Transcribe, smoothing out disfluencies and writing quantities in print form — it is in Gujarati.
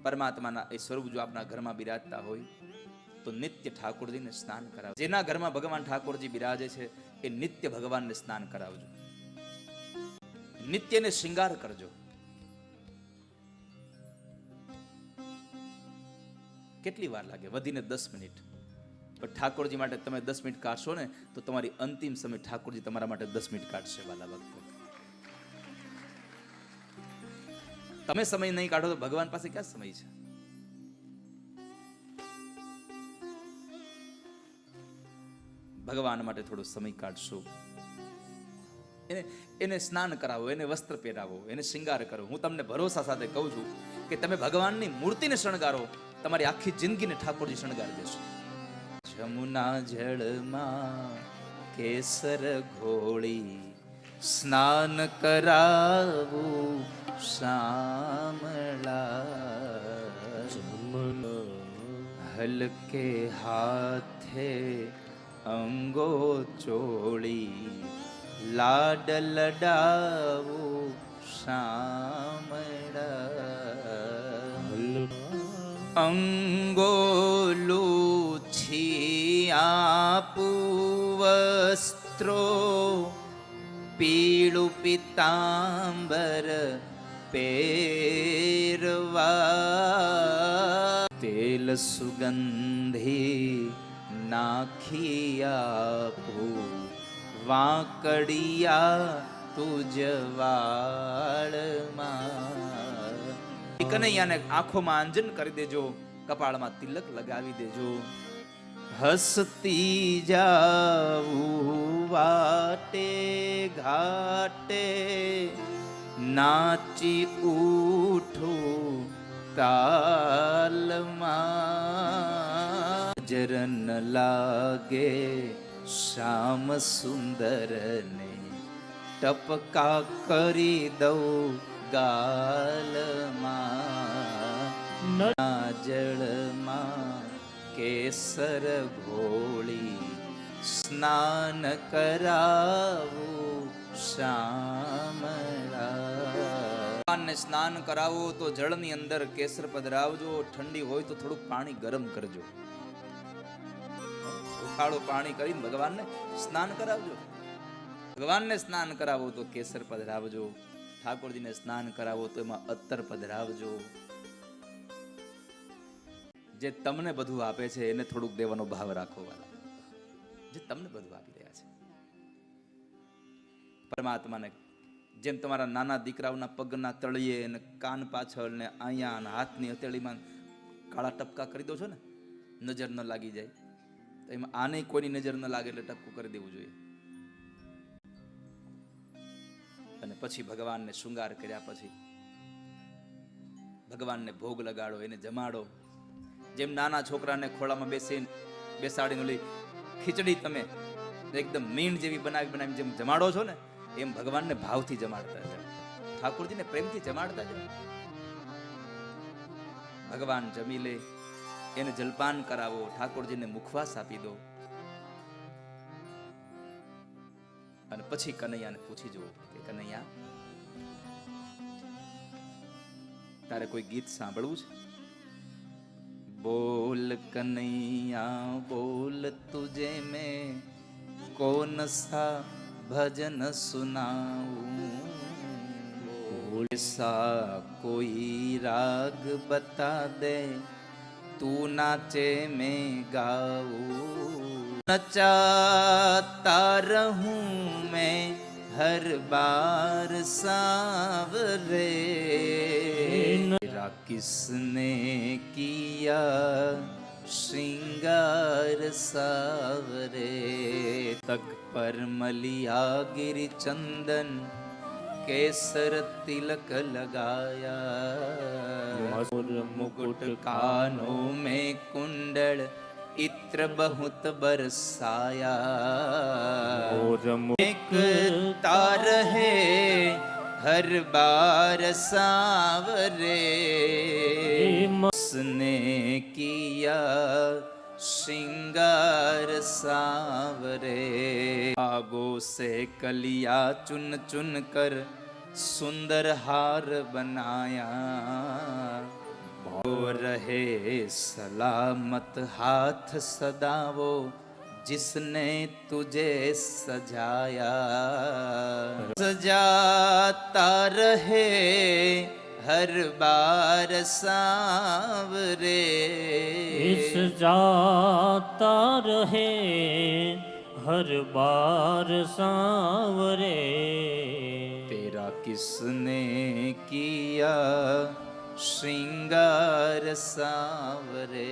પરમાત્માના એ સ્વરૂપ જો આપના ઘરમાં બિરાજતા હોય તો નિત્ય ઠાકોરજીને સ્નાન કરાવો. જેના ઘરમાં ભગવાન ઠાકોરજી બિરાજે છે એ નિત્ય ભગવાનને સ્નાન કરાવજો, નિત્યને શૃંગાર કરજો. કેટલી વાર લાગે? વધીને 10 મિનિટ. પણ ઠાકોરજી માટે તમે 10 મિનિટ કાઢશો ને તો તમારી અંતિમ સમય ઠાકોરજી તમારા માટે 10 મિનિટ કાઢશે. વાલા ભક્તો, તમે સમય નહીં કાઢો તો ભગવાન પાસે ક્યાં સમય છે? ભગવાન માટે થોડો સમય કાઢશો. એને સ્નાન કરાવો, એને વસ્ત્ર પહેરાવો, એને શૃંગાર કરો. હું તમને ભરોસા સાથે કહું છું કે તમે ભગવાનની મૂર્તિને શણગારો, તમારી આખી જિંદગીને ઠાકોરજી શણગારી દેશે. જમુના જળમાં કેસર ઘોળી સ્નાન કરાવું શામળા, હલકે હાથે અંગો ચોળી લાડ લડાવું શામળા, અંગોલું છી આપું વસ્ત્રો પીળું પિતાંબર પહેરવા, તેલ સુગંધી નાખી આપું વાંકડિયા તુજ વાળમાં. કનૈયાને આંખોમાં આંજન કરી દેજો, કપાળમાં તિલક લગાવી દેજો. હસતી જાવું વાટે ઘાટે નાચી ઉઠું તાલમાં, જરન લાગે શ્યામ સુંદરને ટપકા કરી દઉં ગાલમાં, જળમાં કેસર ઘોળી સ્નાન કરાવું શામળા. સ્નાન કરાવો તો જળની અંદર કેસર પધરાવજો. ઠંડી હોય તો થોડુંક પાણી ગરમ કરજો, ઉફાળું પાણી કરીને ભગવાનને સ્નાન કરાવજો. ભગવાનને સ્નાન કરાવો તો કેસર પધરાવજો, ઠાકોરજીને સ્નાન કરાવો તો એમાં અત્તર પધરાવજો. જે તમને બધું આપે છે એને થોડુંક દેવાનો ભાવ રાખો વાલા. જે તમને બધું આપી રહ્યા છે પરમાત્માને, જેમ તમારા નાના દીકરાઓના પગના તળિયે ને કાન પાછળ ને અહીંયા અને હાથની હથેળીમાં કાળા ટપકા કરી દો છો ને, નજર ન લાગી જાય, તો એમાં આને કોઈની નજર ન લાગે એટલે ટપકું કરી દેવું જોઈએ. અને પછી ભગવાનને શૃંગાર કર્યા પછી ભગવાનને ભોગ લગાડો, એને જમાડો. જેમ નાના છોકરાને ખોળામાં બેસાડીને ઓલી ખીચડી તમે એકદમ મીણ જેવી બનાવી જેમ જમાડો છો ને, એમ ભગવાનને ભાવથી જમાડતા જાઓ, ઠાકોરજીને પ્રેમથી જમાડતા જાઓ. ભગવાન જમી લે, એને જલપાન કરાવો, ઠાકોરજીને મુખવાસ આપી દો. અને પછી કનૈયાને પૂછી જુઓ કે કનૈયા, તારે કોઈ ગીત સાંભળવું છે? બોલ કનૈયા બોલ, તુજે મેં કોન સા ભજન સુનાऊं, બોલ સા કોઈ રાગ બતા દે, તું નાચે मैं गाऊं, नचाता रहूं मैं हर बार सांवरे, तेरा किसने किया श्रृंगार सावरे, तक पर मलिया गिरि चंदन केसर तिलक लगाया, मुकुट कानों में कुंडल इत्र बहुत बरसाया, एक तार है हर बार सांवरे, उसने किया श्रृंगार सांवरे, आगो से कलिया चुन चुन कर सुंदर हार बनाया, रहे सलामत हाथ सदा वो जिसने तुझे सजाया, सजाता रहे हर बार सांवरे, इस जाता रहे हर बार सांवरे। तेरा किसने किया श्रृंगार सांवरे।